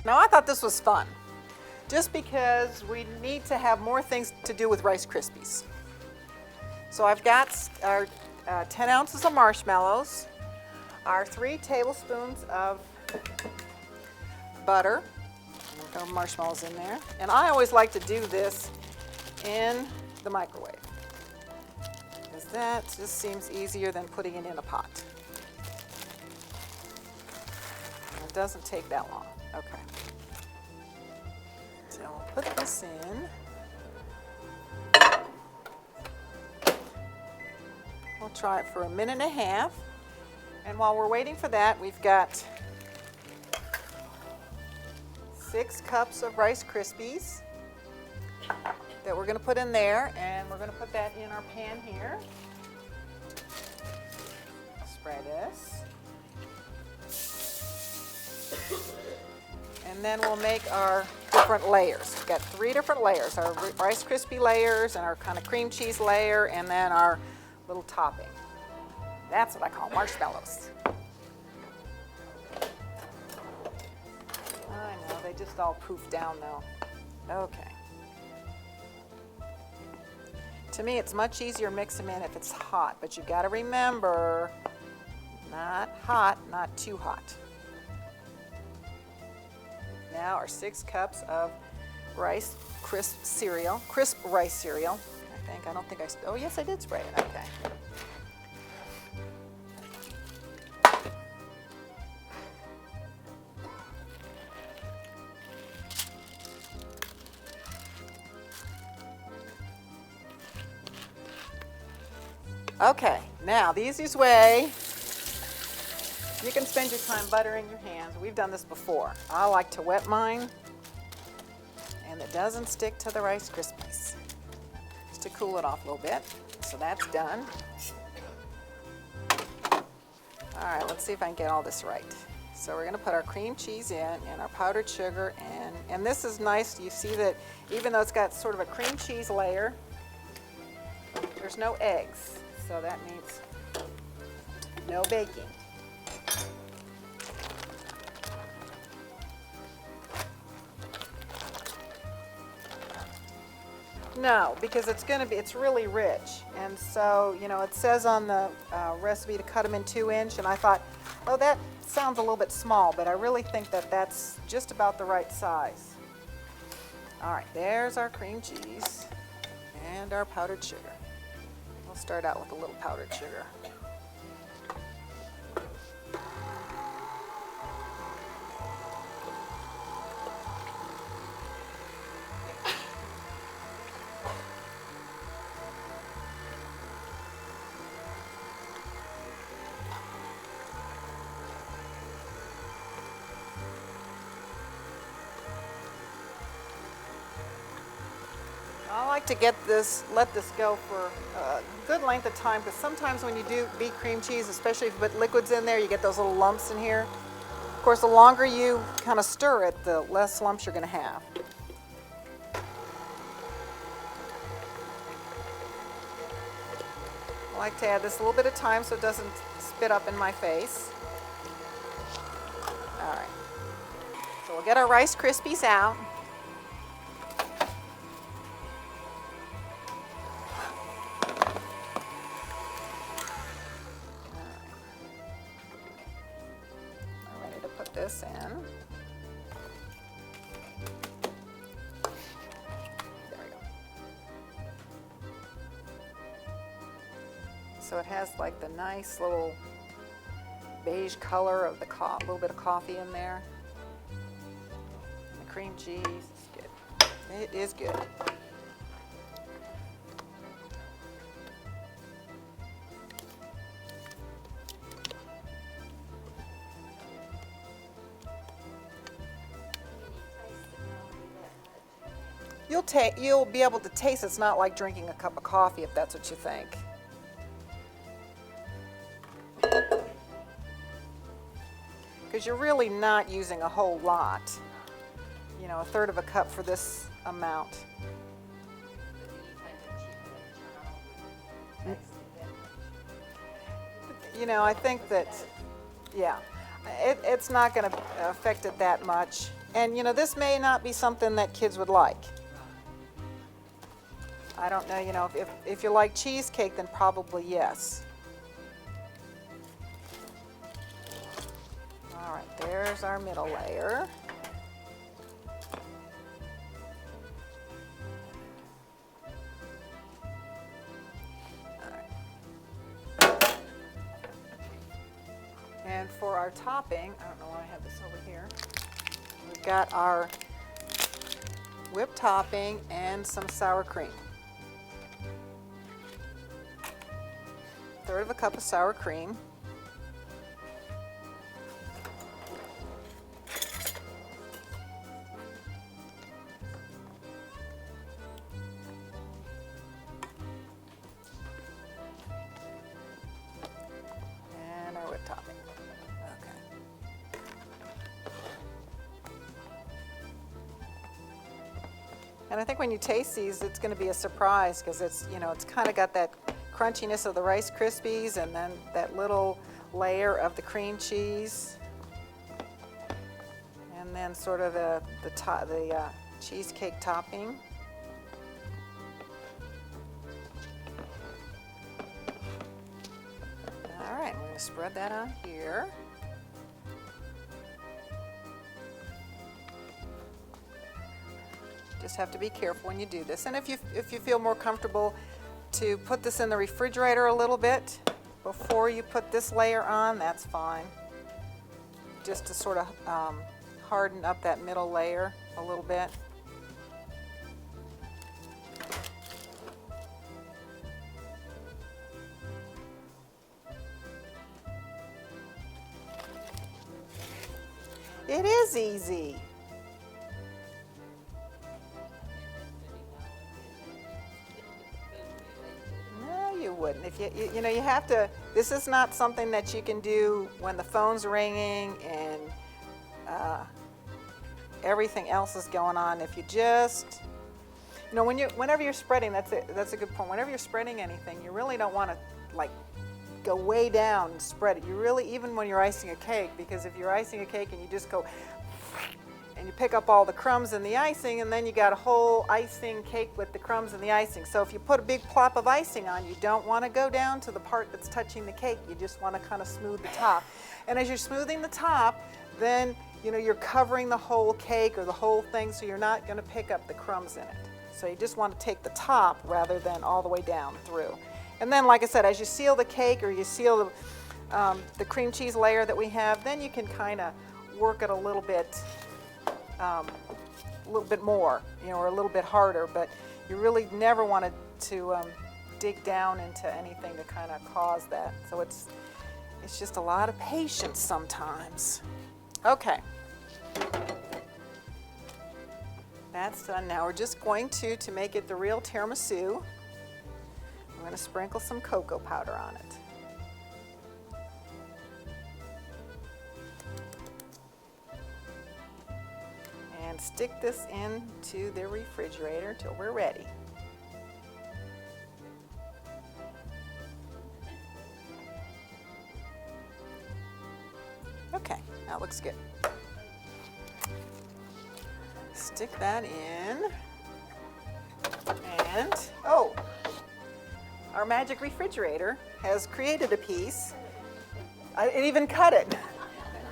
Now I thought this was fun, just because we need to have more things to do with Rice Krispies. So I've got our 10 ounces of marshmallows, our 3 tablespoons of butter, and we'll throw marshmallows in there. And I always like to do this in the microwave, because that just seems easier than putting it in a pot. And it doesn't take that long. Okay. So we'll put this in. We'll try it for a minute and a half. And while we're waiting for that, we've got 6 cups of Rice Krispies that we're going to put in there, and we're going to put that in our pan here. Spray this. And then we'll make our different layers. We've got 3 different layers, our Rice Krispie layers and our kind of cream cheese layer, and then our little topping. That's what I call marshmallows. I know, they just all poof down though. Okay. To me, it's much easier to mix them in if it's hot, but you've got to remember, not hot, not too hot. Now our 6 cups of rice crisp cereal, crisp rice cereal. I don't think I, oh yes I did spray it, okay. Okay, now the easiest way, you can spend your time buttering your hands. We've done this before. I like to wet mine, and it doesn't stick to the Rice Krispies. Just to cool it off a little bit. So that's done. All right, let's see if I can get all this right. So we're gonna put our cream cheese in and our powdered sugar, and this is nice. You see that even though it's got sort of a cream cheese layer, there's no eggs. So that means no baking. No, because it's really rich. And so, you know, it says on the recipe to cut them in 2-inch, and I thought, oh, that sounds a little bit small, but I really think that that's just about the right size. All right, there's our cream cheese and our powdered sugar. We'll start out with a little powdered sugar. I like to let this go for a good length of time, because sometimes when you do beat cream cheese, especially if you put liquids in there, you get those little lumps in here. Of course, the longer you kind of stir it, the less lumps you're going to have. I like to add this a little bit of time so it doesn't spit up in my face. All right. So we'll get our Rice Krispies out. This in. There we go. So it has like the nice little beige color of the little bit of coffee in there. And the cream cheese is good. It is good. You'll be able to taste it's not like drinking a cup of coffee, if that's what you think. Because you're really not using a whole lot. You know, 1/3 of a cup for this amount. you know, I think that, yeah, it's not going to affect it that much. And, you know, this may not be something that kids would like. I don't know, you know, if you like cheesecake, then probably yes. All right, there's our middle layer. And for our topping, I don't know why I have this over here, we've got our whipped topping and some sour cream. 1/3 cup of sour cream. And our whipped topping. Okay. And I think when you taste these, it's going to be a surprise because it's, you know, it's kind of got that crunchiness of the Rice Krispies and then that little layer of the cream cheese, and then sort of the cheesecake topping. All right, we're going to spread that on here. Just have to be careful when you do this, and if you feel more comfortable to put this in the refrigerator a little bit before you put this layer on, that's fine. Just to sort of harden up that middle layer a little bit. It is easy. Wouldn't. If you know, you have to, this is not something that you can do when the phone's ringing and everything else is going on. If you just, you know, whenever you're spreading, that's a good point. Whenever you're spreading anything, you really don't want to like go way down and spread it. You really, even when you're icing a cake, because if you're icing a cake and you just go and you pick up all the crumbs and the icing, and then you got a whole icing cake with the crumbs and the icing. So if you put a big plop of icing on, you don't want to go down to the part that's touching the cake. You just want to kind of smooth the top. And as you're smoothing the top, then, you know, you're covering the whole cake or the whole thing, so you're not going to pick up the crumbs in it. So you just want to take the top rather than all the way down through. And then, like I said, as you seal the cake or you seal the cream cheese layer that we have, then you can kind of work it a little bit more, you know, or a little bit harder, but you really never want to dig down into anything to kind of cause that. So it's just a lot of patience sometimes. Okay. That's done. Now we're just going to make it the real tiramisu, I'm going to sprinkle some cocoa powder on it. And stick this into the refrigerator till we're ready. Okay, that looks good. Stick that in. And, oh, our magic refrigerator has created a piece. It even cut it.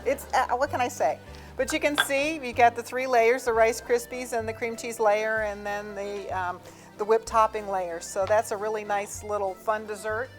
It's, what can I say? But you can see we got the 3 layers, the Rice Krispies and the cream cheese layer, and then the whipped topping layer. So that's a really nice little fun dessert.